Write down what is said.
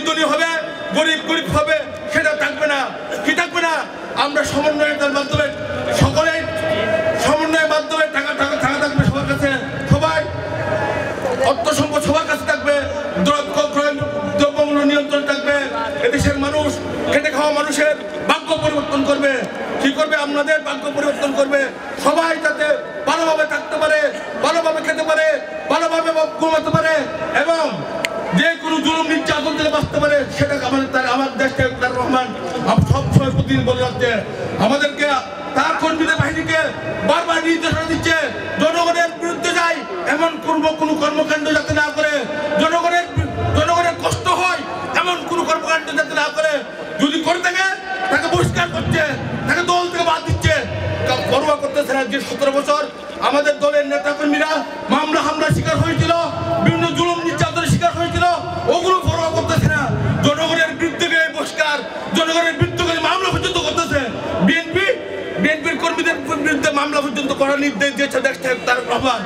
ধনী হবে, গরিব হবে, সেটা থাকবে না। কি থাকবে না? আমরা সমন্বয়ের মাধ্যমে সকলেই সমন্বয়ের মাধ্যমে টাকা থাকবে সবার কাছে, সবাই অর্থ সম্পদ সবার কাছে থাকবে, দ্রব্যমূল্য নিয়ন্ত্রণ থাকবে। এদেশের মানুষ, খেটে খাওয়া মানুষের ভাগ্য পরিবর্তন করবে। কি করবে? আপনাদের ভাগ্য পরিবর্তন করবে। সবাই যাতে ভালোভাবে থাকতে পারে, ভালোভাবে খেতে পারে, ভালোভাবে ঘুমাতে পারে এবং যে কোনো জুলুম নির্যাতন থেকে বাঁচতে পারে, সেটা আমার দেশটা তার রহমান সবসময় প্রতিদিন বলে যাচ্ছে। আমাদেরকে তার কর্মীদের বাহিনীকে বারবার নির্দেশনা দিচ্ছে, জনগণের বিরুদ্ধে যায় এমন কোনো কর্মকাণ্ড যাতে না করে, জনগণের কষ্ট হয় এমন কোনো কর্মকাণ্ড যাতে না করে। যদি করে থাকে তাকে বহিষ্কার করছে, তাকে দল থেকে বাদ দিচ্ছে, পরোয়া করতেছে না। যে 17 বছর আমাদের দলের নেতা কর্মীরা হামলা শিকার হয়েছিল, বিভিন্ন জুলুম নির্যাতনের শিকার হয়েছিল, ওগুলো পরোয়া করতেছে না। জনগণের বিরুদ্ধে বহিষ্কার, জনগণের বিরুদ্ধে মামলা পর্যন্ত করতেছে। বিএনপির কর্মীদের বিরুদ্ধে মামলা পর্যন্ত করার নির্দেশ দিয়েছে দেশ থেকে তারেক রহমান।